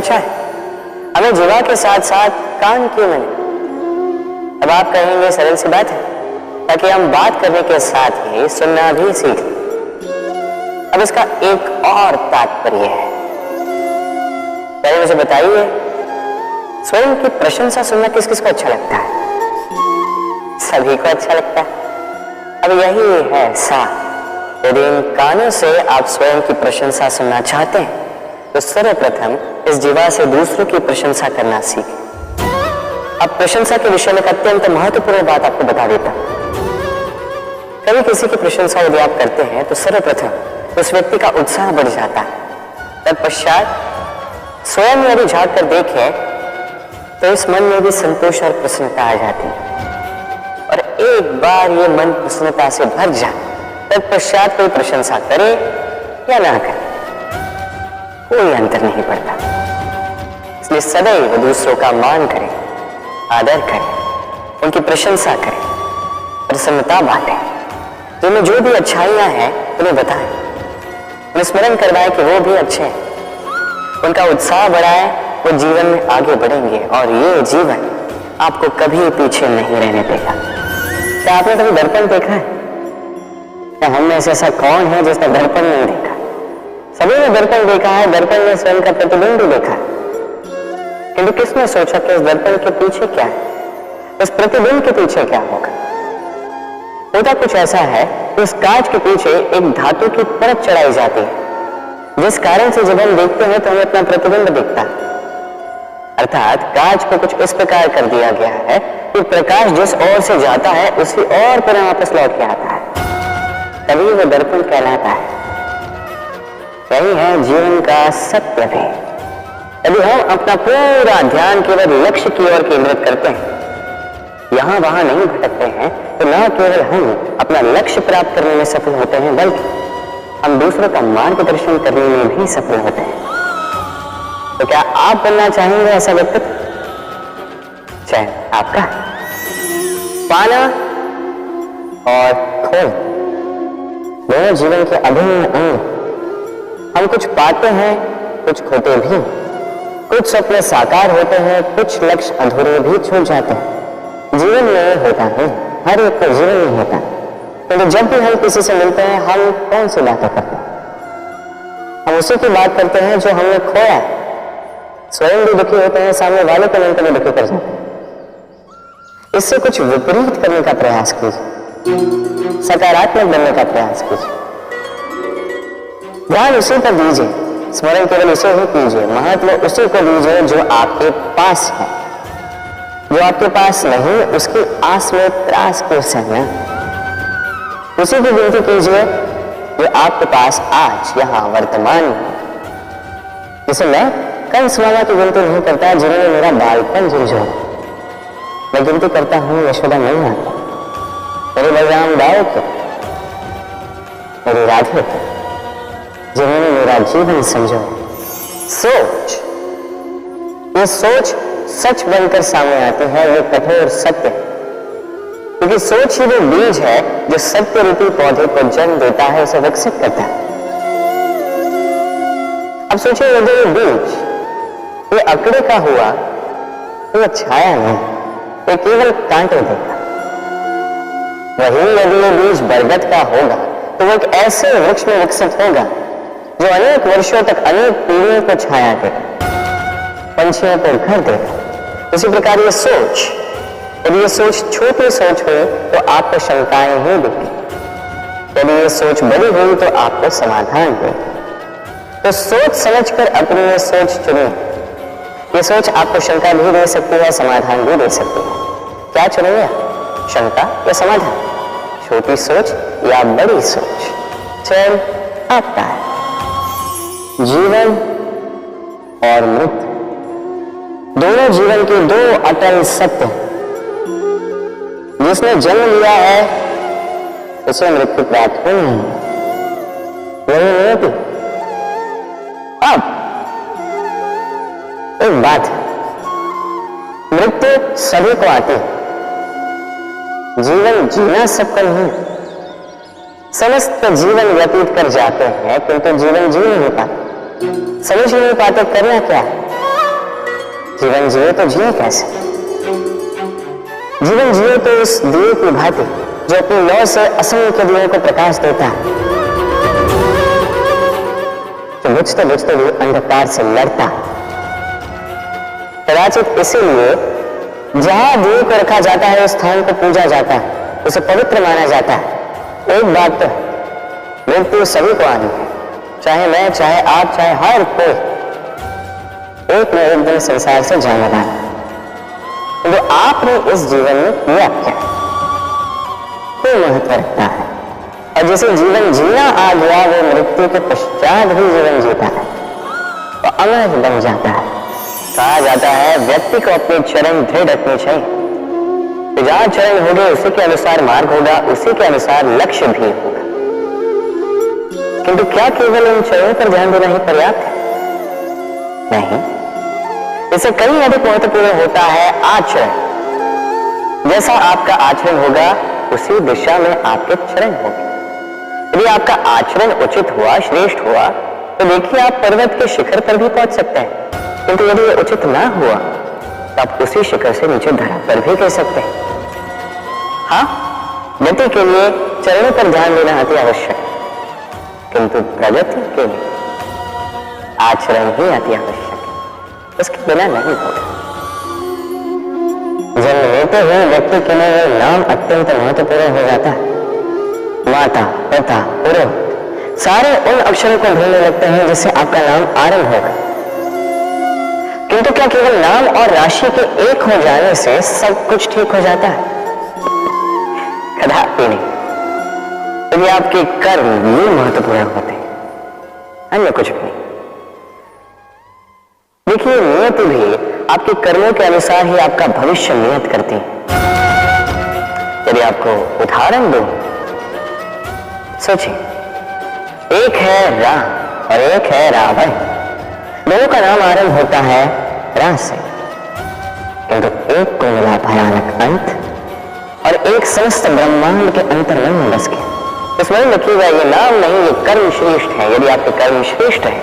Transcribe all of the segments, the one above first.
सोचा है हमें जीवा के साथ साथ कान क्यों मिले? अब आप कहेंगे सरल सी बात है, ताकि हम बात करने के साथ ही सुनना भी सीख लें। अब इसका एक और तात्पर्य है। पहले मुझे बताइए, स्वयं की प्रशंसा सुनना किस किस को अच्छा लगता है? सभी को अच्छा लगता है। अब यही है सार। यदि इन कानों से आप स्वयं की प्रशंसा सुनना चाहते हैं तो सर्वप्रथम इस जीवा से दूसरों की प्रशंसा करना सीखें। अब प्रशंसा के विषय में एक अत्यंत महत्वपूर्ण बात आपको बता देता हूं। कभी किसी की प्रशंसा यदि आप करते हैं तो सर्वप्रथम उस व्यक्ति का उत्साह बढ़ जाता है। तत्पश्चात स्वयं यदि झांक कर देखें तो इस मन में भी संतोष और प्रसन्नता आ जाती है। और एक बार ये मन प्रसन्नता से भर जाए, तत्पश्चात कोई प्रशंसा करे या ना करे, कोई अंतर नहीं पड़ता। इसलिए सदैव दूसरों का मान करें, आदर करें, उनकी प्रशंसा करें, प्रसन्नता बांटें। जिनमें जो भी अच्छाइयां हैं उन्हें बताएं, उन्हें स्मरण करवाएं कि वो भी अच्छे हैं, उनका उत्साह बढ़ाएं, वो जीवन में आगे बढ़ेंगे और ये जीवन आपको कभी पीछे नहीं रहने देगा। क्या आपने कभी दर्पण देखा है? क्या हम में से ऐसा कौन है जिसने दर्पण नहीं देखा? सभी ने दर्पण देखा है, दर्पण में स्वयं का प्रतिबिंब देखा है, किंतु किसने सोचा कि इस दर्पण के पीछे क्या है, इस प्रतिबिंब के पीछे क्या होगा? होता कुछ ऐसा है कि इस कांच के पीछे एक धातु की परत चढ़ाई जाती है, जिस कारण से जब हम देखते हैं तो हमें अपना प्रतिबिंब दिखता है। अर्थात कांच को कुछ इस प्रकार कर दिया गया है कि प्रकाश जिस ओर से जाता है उसी ओर पर वापस लौट के आता है, तभी वो दर्पण कहलाता है। यही है जीवन का सत्य भी। यदि हम अपना पूरा ध्यान केवल लक्ष्य की ओर केंद्रित करते हैं, यहां वहां नहीं भटकते हैं, तो न केवल हम अपना लक्ष्य प्राप्त करने में सफल होते हैं, बल्कि हम दूसरों का मार्गदर्शन करने में भी सफल होते हैं। तो क्या आप बनना चाहेंगे ऐसा व्यक्तित्व? चयन आपका। पाना और खोना दोनों जीवन के अभिन्न अंग। हम कुछ पाते हैं, कुछ खोते भी, कुछ सपने साकार होते हैं, कुछ लक्ष्य अधूरे भी छूट जाते हैं। जीवन में होता है, हर एक को जीवन में होता है। तो जब भी हम किसी से मिलते हैं, हम कौन सी बातें करते हैं? हम उसी की बात करते हैं जो हमने खोया है। स्वयं भी दुखी होते हैं, सामने वाले को मिलकर भी दुखी कर जाते हैं। इससे कुछ विपरीत करने का प्रयास कीजिए, सकारात्मक बनने का प्रयास कीजिए। ध्यान उसी पर दीजिए, स्मरण केवल उसे ही कीजिए, महत्व उसी को दीजिए जो आपके पास है। जो आपके पास नहीं, उसकी आस में त्रास क्यों सहना? उसी की गिनती कीजिए जो आपके पास आज यहाँ वर्तमान में। जिसे मैं कंस मामा की गिनती नहीं करता जिन्होंने मेरा बालपन झुंझोड़ा, मैं गिनती करता हूँ यशोदा मैया की, मेरे बलराम दाऊ के, मेरी राधे के, जिन्होंने मेरा जीवन संजोया। सोच, ये सोच सच बनकर सामने आती है, ये कठोर सत्य, क्योंकि सोच ही वो बीज है जो सत्य रूपी पौधे को जन्म देता है, उसे विकसित करता है। अब सोचिए, यदि ये बीज ये अकड़े का हुआ तो यह छाया नहीं, ये केवल कांटे देगा। वही यदि ये बीज बरगद का होगा तो वो एक ऐसे वृक्ष में विकसित होगा जो अनेक वर्षों तक, अनेक पीढ़ियों को छाया देगा, पंछियों को घर देगा। उसी प्रकार ये सोच, यदि ये सोच छोटी सोच हो तो आपको शंकाएं ही दिखेंगी, यदि ये सोच बड़ी हुई तो आपको समाधान देगी। तो सोच समझकर अपनी ये सोच चुनिए। ये सोच आपको शंका भी दे सकती है, समाधान भी दे सकती है। क्या चुनेंगे? शंका या समाधान? छोटी सोच या बड़ी सोच? चयन आपका है। जीवन और मृत्यु दोनों जीवन के दो अटल सत्य हैं। जिसने जन्म लिया है उसे मृत्यु प्राप्त होनी है, वही नियति। अब एक बात है, मृत्यु सभी को आती है, जीवन जीना सबका नहीं। समस्त जीवन व्यतीत कर जाते हैं किंतु जीवन जी नहीं पाते, समझ नहीं पाते करना क्या है। जीवन जिए तो जिए कैसे? जीवन जिए तो उस दिए की भांति जो अपनी लौ से असंख्य दियों को प्रकाश देता है, तो बुझते भी अंधकार से लड़ता। कदाचित इसीलिए जहां दिए को रखा जाता है उस स्थान को पूजा जाता है, उसे पवित्र माना जाता है। एक बात तो मृत्यु सभी को आनी है, चाहे मैं, चाहे आप, चाहे हर कोई एक न एक दिन संसार से जाने वाला है। तो आपने इस जीवन में किया क्या, कोई महत्व रखता है। और जिसे जीवन जीना आ गया वो मृत्यु के पश्चात भी जीवन जीता है, वो अमर बन जाता है। कहा जाता है व्यक्ति को अपने चरण दृढ़ रखने चाहिए। जहां चरण होंगे उसी के अनुसार मार्ग होगा, उसी के अनुसार लक्ष्य भी होगा। किंतु क्या केवल इन चरणों पर ध्यान देना ही पर्याप्त है? नहीं, इससे कई अधिक महत्वपूर्ण होता है आचरण। जैसा आपका आचरण होगा उसी दिशा में आपके चरण होंगे। यदि आपका आचरण उचित हुआ, श्रेष्ठ हुआ, तो देखिए आप पर्वत के शिखर पर भी पहुंच सकते हैं। किंतु यदि ये उचित ना हुआ तो आप उसी शिखर से नीचे धरा पर भी कह सकते हैं। हाँ, गति के लिए चरणों पर ध्यान देना अति आवश्यक है, किंतु प्रगति के लिए आचरण ही अति आवश्यक है, उसके बिना नहीं होगा। जन्म लेते हुए व्यक्ति के लिए नाम अत्यंत महत्वपूर्ण हो जाता है। माता, पिता, पुरोहित सारे उन अक्षरों को ढूंढने लगते हैं जिससे आपका नाम आरंभ होगा। किंतु क्या केवल नाम और राशि के एक हो जाने से सब कुछ ठीक हो जाता है? कदापि नहीं। यदि आपके कर्म ये महत्वपूर्ण होते हैं, अन्य कुछ भी नहीं। देखिए, नियति भी आपके कर्मों के अनुसार ही आपका भविष्य नियत करती है। यदि आपको उदाहरण दूं, सोचिए, एक है राम और एक है रावण। दोनों का नाम आरंभ होता है रा से, किंतु एक को मिला भयानक अंत और एक समस्त ब्रह्मांड के अंतर्मन में बस गया। इसमें लिखिएगा ये नाम नहीं, ये कर्म श्रेष्ठ है। यदि आपके कर्म श्रेष्ठ है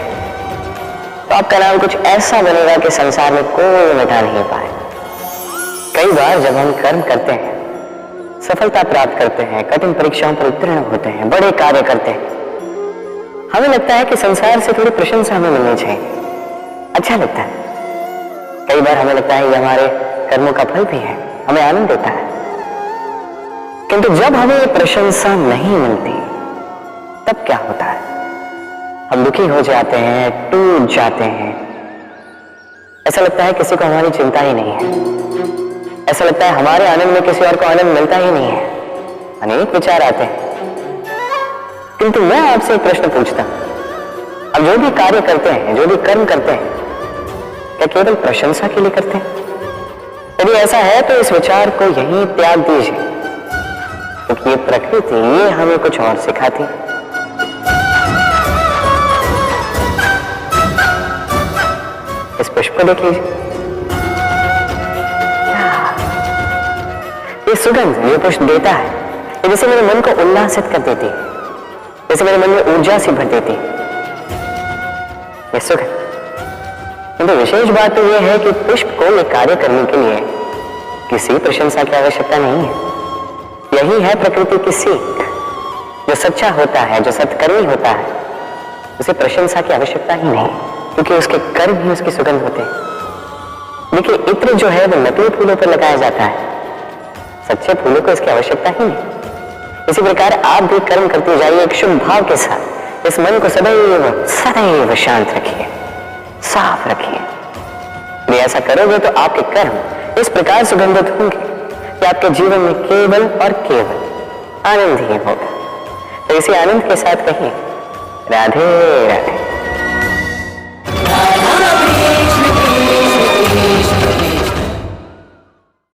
तो आपका नाम कुछ ऐसा बनेगा कि संसार में कोई मिटा नहीं पाएगा। कई बार जब हम कर्म करते हैं, सफलता प्राप्त करते हैं, कठिन परीक्षाओं पर उत्तीर्ण होते हैं, बड़े कार्य करते हैं, हमें लगता है कि संसार से थोड़ी प्रशंसा हमें मिलनी चाहिए, अच्छा लगता है। कई बार हमें लगता है ये हमारे कर्मों का फल भी है, हमें आनंद देता है। किंतु जब हमें प्रशंसा नहीं मिलती तब क्या होता है? हम दुखी हो जाते हैं, टूट जाते हैं। ऐसा लगता है किसी को हमारी चिंता ही नहीं है। ऐसा लगता है हमारे आनंद में किसी और को आनंद मिलता ही नहीं है। अनेक विचार आते हैं। किंतु मैं आपसे एक प्रश्न पूछता हूं, अब जो भी कार्य करते हैं, जो भी कर्म करते हैं, क्या केवल प्रशंसा के लिए करते हैं? यदि ऐसा है तो इस विचार को यहीं त्याग दीजिए, क्योंकि ये प्रकृति ये हमें कुछ और सिखाती है। इस पुष्प को देख लीजिए, ये सुगंध ये पुष्प देता है, ये जैसे मेरे मन को उल्लासित कर देती है, जैसे मेरे मन में ऊर्जा सी भर देती है ये सुगंध। किंतु विशेष बात तो यह है कि पुष्प को ये कार्य करने के लिए किसी प्रशंसा की आवश्यकता नहीं है। यही है प्रकृति की सीख। जो सच्चा होता है, जो सत्कर्मी होता है, उसे प्रशंसा की आवश्यकता ही नहीं, क्योंकि उसके कर्म ही उसकी सुगंध होते हैं। देखिए, इत्र जो है वो नकली फूलों पर लगाया जाता है, सच्चे फूलों को इसकी आवश्यकता ही नहीं। इसी प्रकार आप भी कर्म करते जाइए एक शुभ भाव के साथ। इस मन को सदैव शांत रखिए, साफ रखिए। यदि ऐसा करोगे तो आपके कर्म इस प्रकार सुगंधित होंगे कि आपके जीवन में केवल और केवल आनंद ही होगा। तो इसी आनंद के साथ कहिए राधे राधे।